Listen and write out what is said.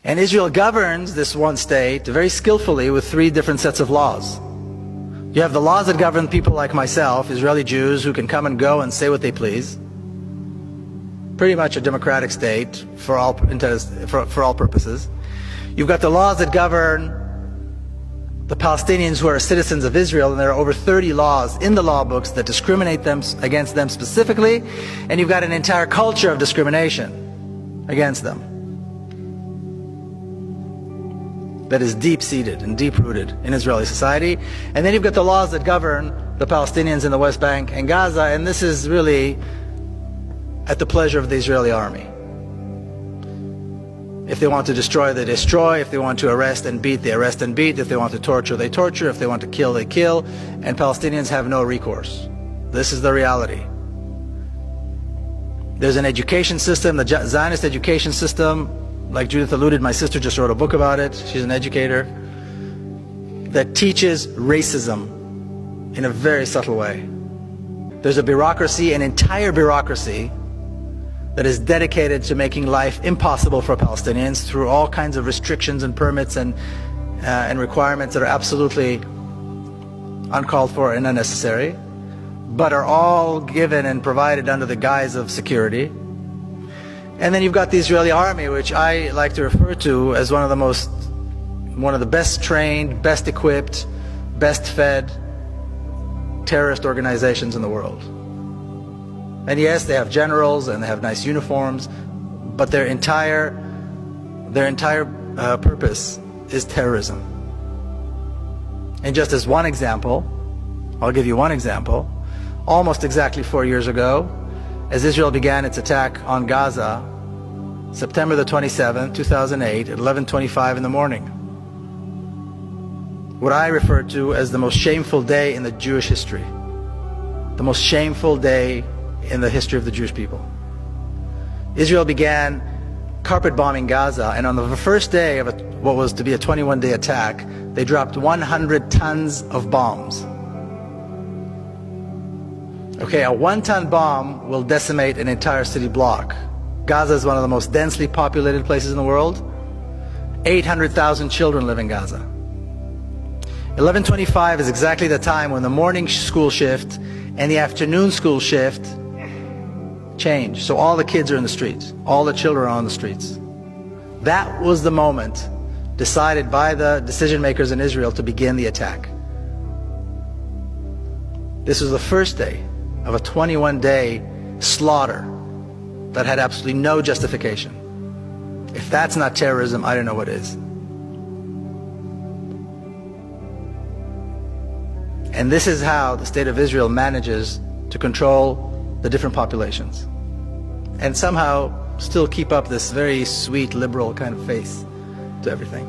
And Israel governs this one state very skillfully with three different sets of laws. You have the laws that govern people like myself, Israeli Jews, who can come and go and say what they please. Pretty much a democratic state for all purposes. You've got the laws that govern the Palestinians who are citizens of Israel, and there are over 30 laws in the law books that discriminate against them specifically, and you've got an entire culture of discrimination against them that is deep-seated and deep-rooted in Israeli society. And then you've got the laws that govern the Palestinians in the West Bank and Gaza, and this is really at the pleasure of the Israeli army. If they want to destroy, they destroy. If they want to arrest and beat, they arrest and beat. If they want to torture, they torture. If they want to kill, they kill. And Palestinians have no recourse. This is the reality. There's an education system, the Zionist education system, like Judith alluded, my sister just wrote a book about it. She's an educator, that teaches racism in a very subtle way. There's a bureaucracy, an entire bureaucracy, that is dedicated to making life impossible for Palestinians through all kinds of restrictions and permits and requirements that are absolutely uncalled for and unnecessary, but are all given and provided under the guise of security. And then you've got the Israeli army, which I like to refer to as one of the best trained, best equipped, best fed terrorist organizations in the world. And yes, they have generals and they have nice uniforms, but their entire purpose is terrorism. And just as one example, I'll give you one example. Almost exactly 4 years ago, as Israel began its attack on Gaza, September the 27th, 2008, at 11:25 in the morning, what I refer to as the most shameful day in the Jewish history, the most shameful day in the history of the Jewish people. Israel began carpet bombing Gaza, and on the first day of what was to be a 21-day attack, they dropped 100 tons of bombs. Okay, a 1-ton bomb will decimate an entire city block. Gaza is one of the most densely populated places in the world. 800,000 children live in Gaza. 11:25 is exactly the time when the morning school shift and the afternoon school shift change. So all the kids are in the streets. All the children are on the streets. That was the moment decided by the decision makers in Israel to begin the attack. This was the first day of a 21-day slaughter that had absolutely no justification. If that's not terrorism, I don't know what is. And this is how the state of Israel manages to control the different populations and somehow still keep up this very sweet liberal kind of face to everything.